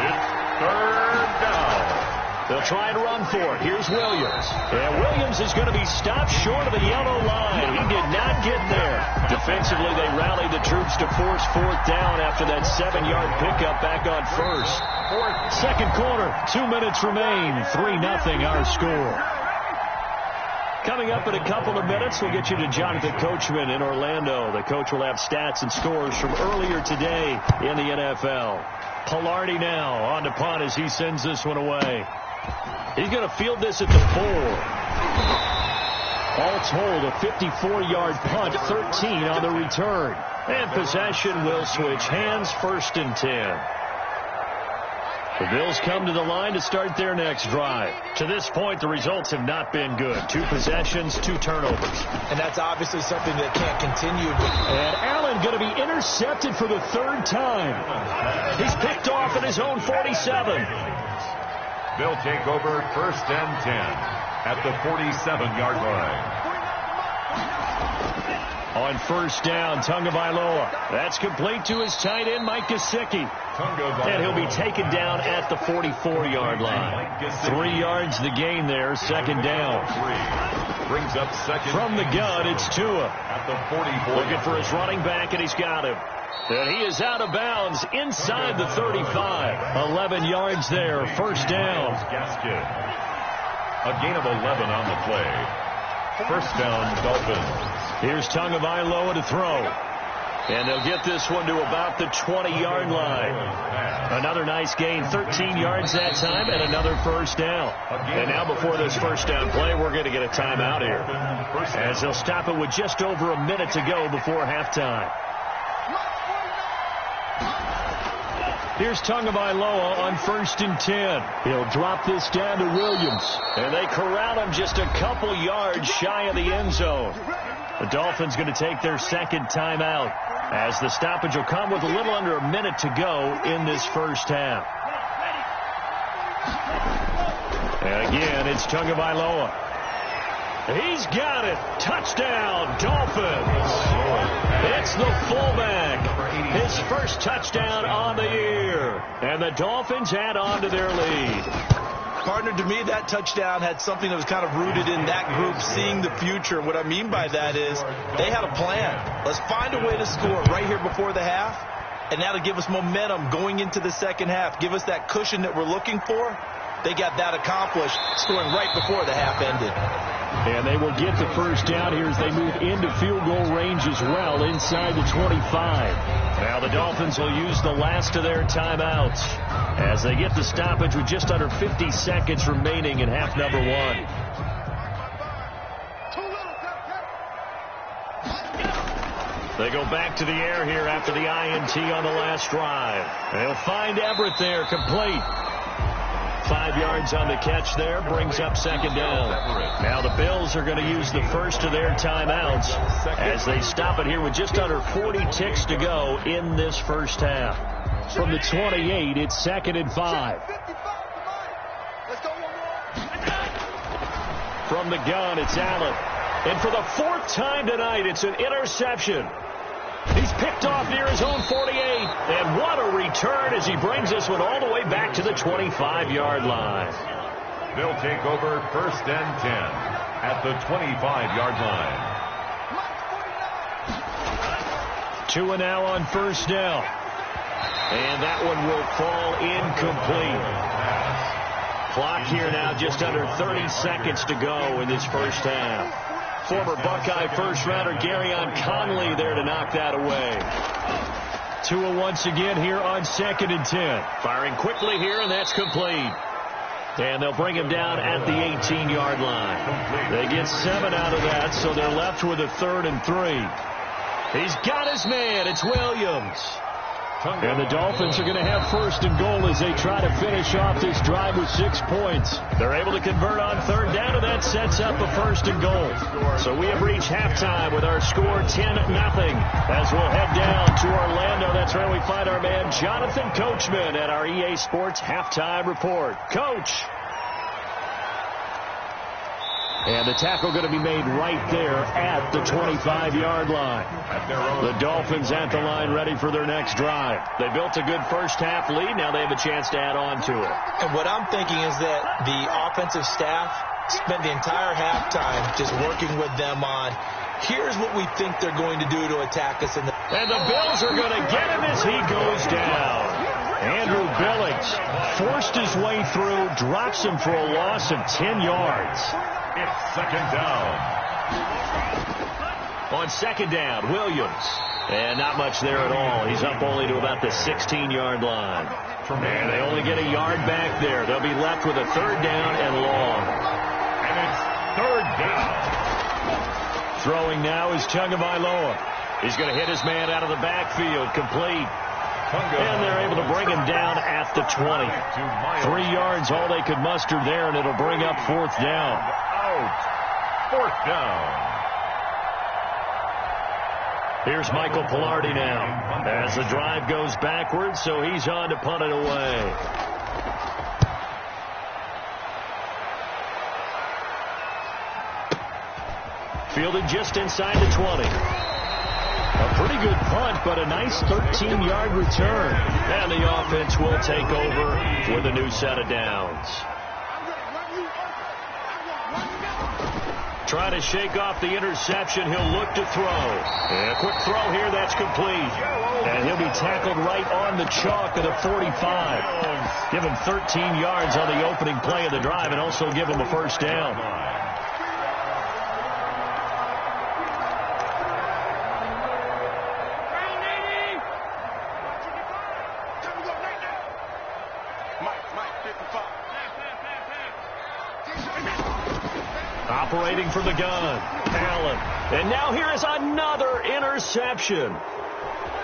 It's 3rd down. They'll try and run for it. Here's Williams. And Williams is going to be stopped short of the yellow line. He did not get there. Defensively, they rallied the troops to force 4th down after that 7-yard pickup back on 1st. Second quarter, 2 minutes remain. 3-0 our score. Coming up in a couple of minutes, we'll get you to Jonathan Coachman in Orlando. The coach will have stats and scores from earlier today in the NFL. Palardy now on to punt as he sends this one away. He's going to field this at the 4. All told, a 54-yard punt, 13 on the return. And possession will switch hands, 1st and 10. The Bills come to the line to start their next drive. To this point, the results have not been good. 2 possessions, 2 turnovers. And that's obviously something that can't continue. And Allen going to be intercepted for the 3rd time. He's picked off at his own 47. They'll take over 1st and 10 at the 47-yard line. On 1st down, Tagovailoa. That's complete to his tight end, Mike Gesicki. And he'll be taken down at the 44-yard line. 3 yards the gain there, 2nd down. Brings up 2nd. From the gun, it's Tua. At the 44. Looking for his running back, and he's got him. And he is out of bounds inside the 35. 11 yards there, 1st down. A gain of 11 on the play. 1st down, Dolphins. Here's Tagovailoa to throw. And they'll get this one to about the 20-yard line. Another nice gain, 13 yards that time, and another 1st down. And now before this 1st down play, we're going to get a timeout here, as they'll stop it with just over a minute to go before halftime. Here's Tagovailoa on 1st and 10. He'll drop this down to Williams. And they corral him just a couple yards shy of the end zone. The Dolphins going to take their 2nd timeout, as the stoppage will come with a little under a minute to go in this 1st half. And again, it's Tagovailoa. He's got it. Touchdown, Dolphins. It's the fullback. His 1st touchdown on the year. And the Dolphins add on to their lead. Partner, to me, that touchdown had something that was kind of rooted in that group seeing the future. What I mean by that is they had a plan. Let's find a way to score right here before the half, and that'll give us momentum going into the 2nd half. Give us that cushion that we're looking for. They got that accomplished, scoring right before the half ended. And they will get the 1st down here as they move into field goal range as well, inside the 25. Now the Dolphins will use the last of their timeouts as they get the stoppage with just under 50 seconds remaining in half number 1. They go back to the air here after the INT on the last drive. They'll find Everett there, complete. 5 yards on the catch there, brings up 2nd down. Now the Bills are going to use the 1st of their timeouts as they stop it here with just under 40 ticks to go in this 1st half. From the 28, it's 2nd and 5. From the gun, it's Allen. And for the 4th time tonight, it's an interception. He's picked off near his own 48. And what a return as he brings this one all the way back to the 25-yard line. They'll take over 1st and 10 at the 25-yard line. Tua now on 1st down. And that one will fall incomplete. Clock here now just under 30 seconds to go in this 1st half. Former Buckeye first-rounder Garyon Conley there to knock that away. Tua once again here on 2nd and 10. Firing quickly here, and that's complete. And they'll bring him down at the 18-yard line. They get 7 out of that, so they're left with a 3rd and 3. He's got his man. It's Williams. And the Dolphins are going to have 1st and goal as they try to finish off this drive with 6 points. They're able to convert on 3rd down, and that sets up a 1st and goal. So we have reached halftime with our score 10-0. As we'll head down to Orlando, that's where we find our man Jonathan Coachman at our EA Sports Halftime Report. Coach. And the tackle going to be made right there at the 25-yard line. The Dolphins at the line ready for their next drive. They built a good first-half lead. Now they have a chance to add on to it. And what I'm thinking is that the offensive staff spent the entire halftime just working with them on, here's what we think they're going to do to attack us. And the Bills are going to get him as he goes down. Andrew Billings forced his way through, drops him for a loss of 10 yards. It's 2nd down. On 2nd down, Williams. And not much there at all. He's up only to about the 16-yard line. And they only get a yard back there. They'll be left with a 3rd down and long. And it's 3rd down. Throwing now is Tagovailoa. He's going to hit his man out of the backfield. Complete. And they're able to bring him down at the 20. 3 yards, all they could muster there, and it'll bring up 4th down. Out. 4th down. Here's Michael Pilardi now as the drive goes backwards, so he's on to punt it away. Fielded just inside the 20. A pretty good punt, but a nice 13-yard return. And the offense will take over with a new set of downs. Trying to shake off the interception. He'll look to throw. And a quick throw here. That's complete. And he'll be tackled right on the chalk of the 45. Give him 13 yards on the opening play of the drive and also give him a 1st down. Operating from the gun, Allen. And now here is another interception.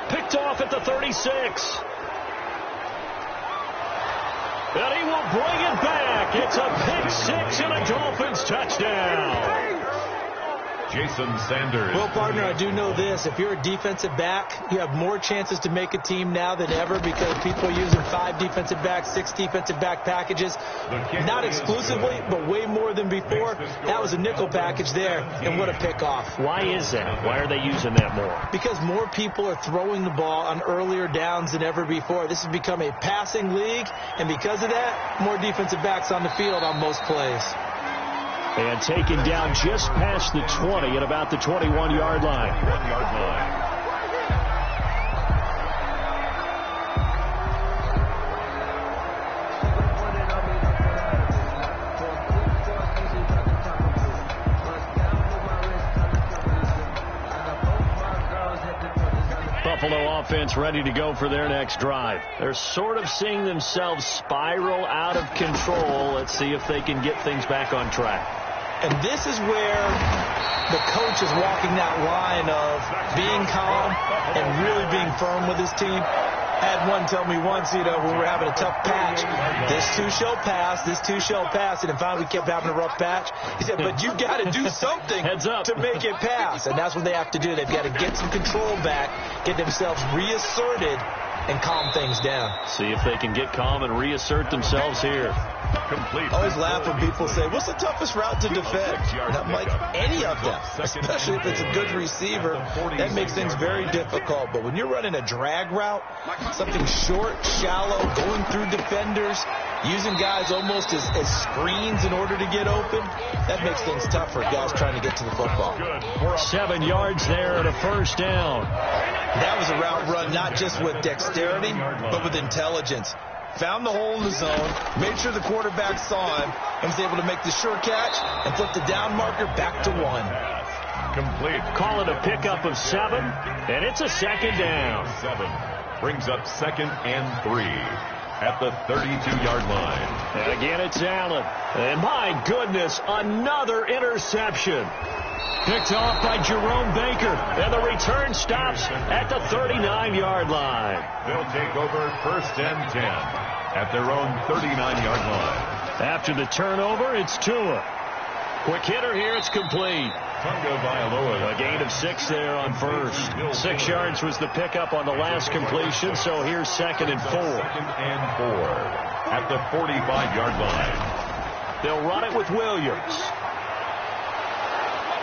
Picked off at the 36. And he will bring it back. It's a pick 6 and a Dolphins touchdown. Jason Sanders. Well, partner, I do know this. If you're a defensive back, you have more chances to make a team now than ever because people are using 5 defensive backs, 6 defensive back packages. Not exclusively, but way more than before. That was a nickel package there, and what a pickoff. Why is that? Why are they using that more? Because more people are throwing the ball on earlier downs than ever before. This has become a passing league, and because of that, more defensive backs on the field on most plays. And taken down just past the 20 at about the 21-yard line. 1-yard line. Buffalo offense ready to go for their next drive. They're sort of seeing themselves spiral out of control. Let's see if they can get things back on track. And this is where the coach is walking that line of being calm and really being firm with his team. I had one tell me once, when we were having a tough patch, this too shall pass, this too shall pass. And finally we kept having a rough patch. He said, but you've got to do something to make it pass. And that's what they have to do. They've got to get some control back, get themselves reasserted, and calm things down. See if they can get calm and reassert themselves here. Complete. I always laugh when people say, what's the toughest route to defend? And I'm like, any of them, especially if it's a good receiver. That makes things very difficult. But when you're running a drag route, something short, shallow, going through defenders, using guys almost as screens in order to get open, that makes things tough for guys trying to get to the football. 7 yards there and a 1st down. That was a route run not just with dexterity, but with intelligence. Found the hole in the zone, made sure the quarterback saw him, and was able to make the sure catch and flip the down marker back to 1. Incomplete. Call it a pickup of 7, and it's a second down. 7 brings up 2nd and 3 at the 32-yard line. And again, it's Allen. And my goodness, another interception. Picked off by Jerome Baker. And the return stops at the 39-yard line. They'll take over 1st and 10 at their own 39-yard line. After the turnover, it's Tua. Quick hitter here, it's complete. Tunga Vailoa. A gain of 6 there on first. 6 yards was the pickup on the last completion, so here's 2nd and 4. 2nd and 4 at the 45-yard line. They'll run it with Williams.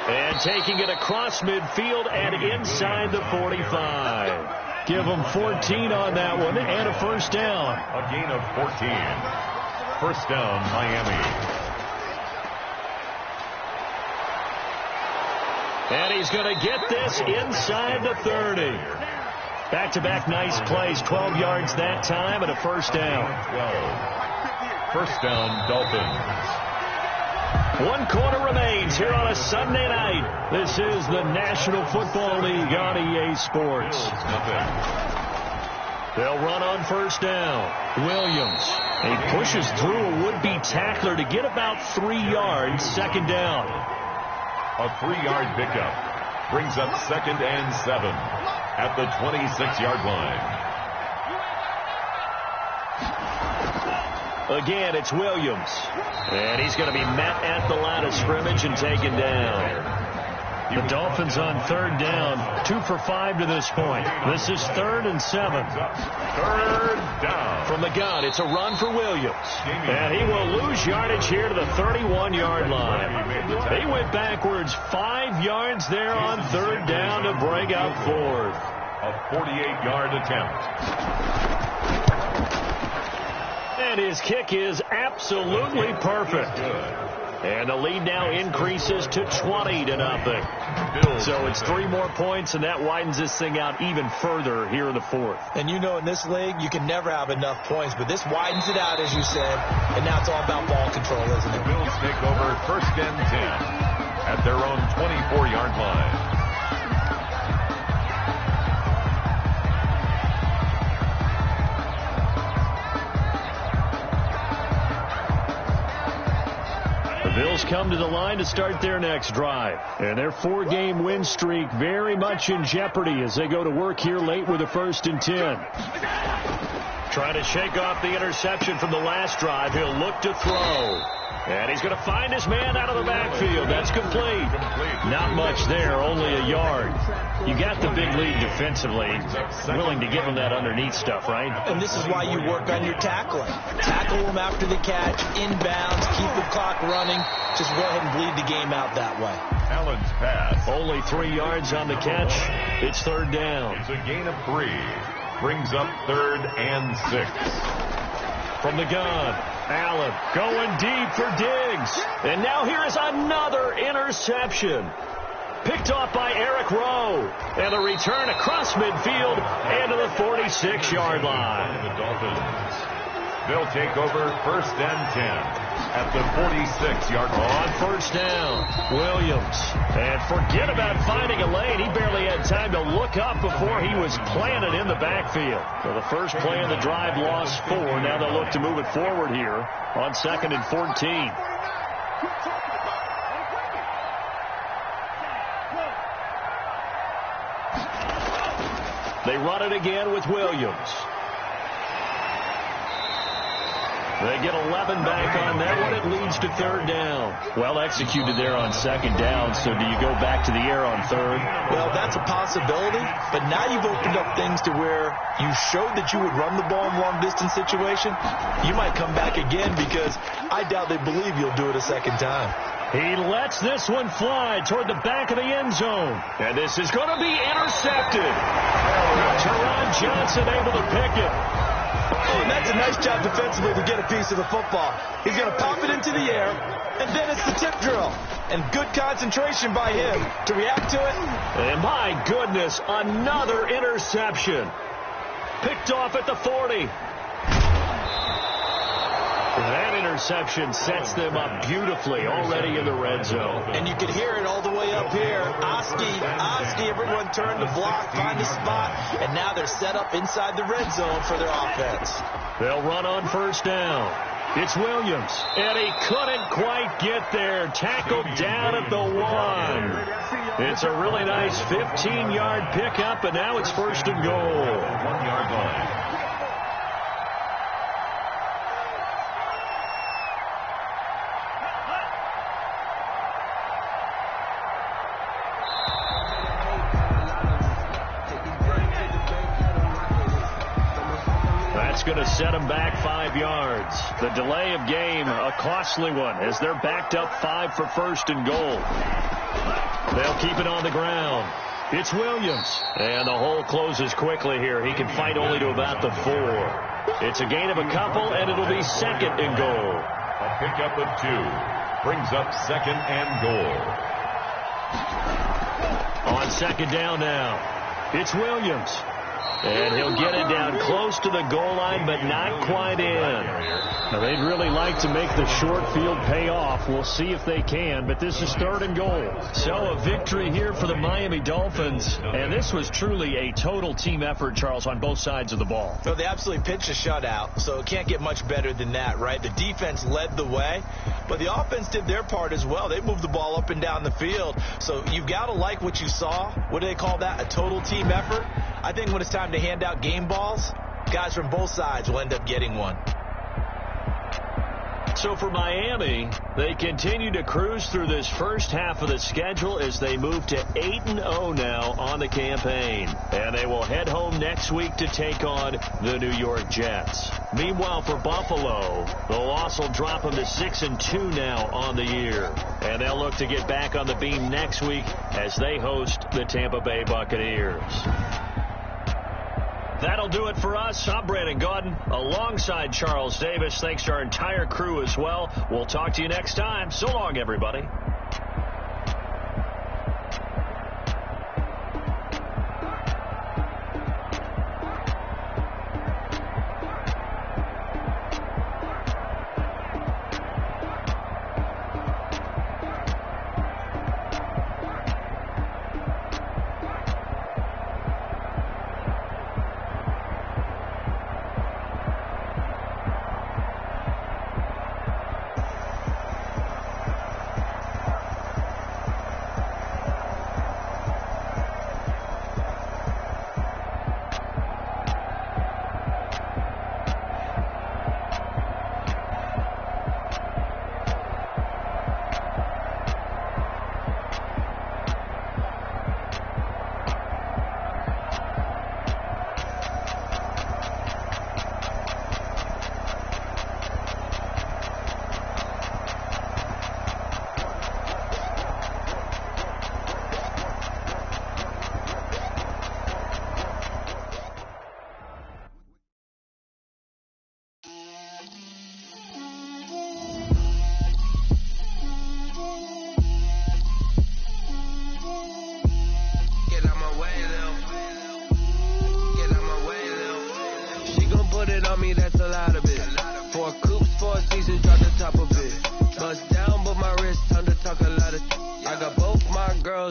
And taking it across midfield and inside the 45. Give them 14 on that one and a first down. A gain of 14. First down, Miami. And he's going to get this inside the 30. Back-to-back nice plays, 12 yards that time and a first down. 12. First down, Dolphins. 1 quarter remains here on a Sunday night. This is the National Football League on EA Sports. They'll run on first down. Williams. He pushes through a would-be tackler to get about 3 yards. Second down. A 3-yard pickup brings up 2nd and 7 at the 26-yard line. Again, it's Williams. And he's going to be met at the line of scrimmage and taken down. The Dolphins on third down, 2 for 5 to this point. This is 3rd and 7. 3rd down. From the gun, it's a run for Williams. And he will lose yardage here to the 31-yard line. He went backwards 5 yards there on 3rd down to bring up 4th. A 48-yard attempt. And his kick is absolutely perfect. And the lead now increases to 20-0. So it's 3 more points, and that widens this thing out even further here in the 4th. And you know in this league, you can never have enough points, but this widens it out, as you said, and now it's all about ball control, isn't it? The Bills take over 1st and 10 at their own 24-yard line. Bills come to the line to start their next drive. And their 4-game win streak very much in jeopardy as they go to work here late with a 1st and 10. Trying to shake off the interception from the last drive. He'll look to throw. And he's going to find his man out of the backfield. That's complete. Not much there, only a yard. You got the big lead defensively. Willing to give him that underneath stuff, right? And this is why you work on your tackling. Tackle him after the catch, inbounds, keep the clock running. Just go ahead and bleed the game out that way. Allen's pass. Only 3 yards on the catch. It's 3rd down. It's a gain of 3. Brings up 3rd and 6. From the gun, Allen going deep for Diggs. And now here is another interception. Picked off by Eric Rowe. And a return across midfield and to the 46-yard line. The Dolphins. They'll take over 1st and 10 at the 46-yard line. On first down, Williams. And forget about finding a lane. He barely had time to look up before he was planted in the backfield. So the first play of the drive lost 4. Now they'll look to move it forward here on 2nd and 14. They run it again with Williams. They get 11 back on that one. It leads to 3rd down. Well executed there on 2nd down. So do you go back to the air on 3rd? Well, that's a possibility. But now you've opened up things to where you showed that you would run the ball in long-distance situation. You might come back again because I doubt they believe you'll do it a second time. He lets this one fly toward the back of the end zone. And this is going to be intercepted. Teron Johnson able to pick it. Oh, and that's a nice job defensively to get a piece of the football. He's going to pop it into the air, and then it's the tip drill. And good concentration by him to react to it. And my goodness, another interception. Picked off at the 40. That interception sets them up beautifully already in the red zone. And you can hear it all the way up here. Oski, everyone turned to block, find a spot, and now they're set up inside the red zone for their offense. They'll run on first down. It's Williams, and he couldn't quite get there. Tackled down at the 1. It's a really nice 15-yard pickup, and now it's first and goal. 1-yard line. That's going to set them back 5 yards. The delay of game, a costly one, as they're backed up 5 for first and goal. They'll keep it on the ground. It's Williams. And the hole closes quickly here. He can fight only to about the 4. It's a gain of a couple, and it'll be second and goal. A pickup of 2 brings up second and goal. On second down now, it's Williams. And he'll get it down close to the goal line, but not quite in. Now, they'd really like to make the short field pay off. We'll see if they can, but this is third and goal. So a victory here for the Miami Dolphins. And this was truly a total team effort, Charles, on both sides of the ball. So they absolutely pitched a shutout, so it can't get much better than that, right? The defense led the way, but the offense did their part as well. They moved the ball up and down the field. So you've got to like what you saw. What do they call that? A total team effort? I think when it's time to hand out game balls, guys from both sides will end up getting one. So for Miami, they continue to cruise through this first half of the schedule as they move to 8-0 now on the campaign. And they will head home next week to take on the New York Jets. Meanwhile, for Buffalo, the loss will drop them to 6-2 now on the year. And they'll look to get back on the beam next week as they host the Tampa Bay Buccaneers. That'll do it for us. I'm Brandon Gaudin alongside Charles Davis. Thanks to our entire crew as well. We'll talk to you next time. So long, everybody.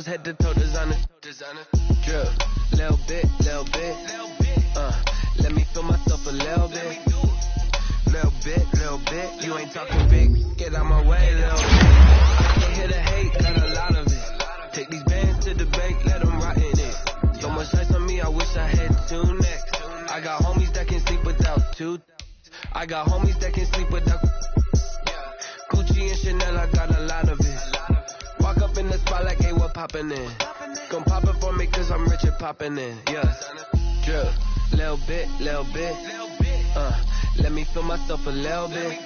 Head to toe designer, drip, little bit, let me feel myself a little bit, you ain't talking big, get out my way, little bit, I can't hear the hate, got a lot of it, take these bands to the bank, let them rot in it, so much ice on me, I wish I had 2 necks, I got homies that can sleep without 2, I got homies that can sleep without, Gucci and Chanel, I got a lot of it. Walk up in the spot like, hey, what poppin' in? Gon' pop it for me cause I'm rich and poppin' in, yeah. Drip, little bit, let me feel myself a little bit.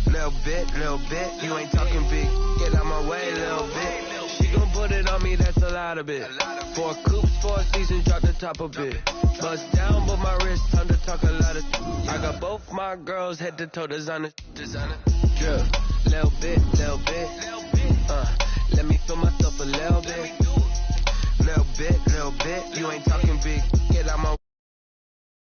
Little bit, you ain't talking big, get out my way, little bit. She gon' put it on me, that's a lot of it. 4 coops, 4 seasons, drop the top a bit. Bust down, but my wrist, time to talk a lot of. I got both my girls, head to toe designer. Drip, little bit, let me feel myself a little bit. Little bit, you ain't talking big.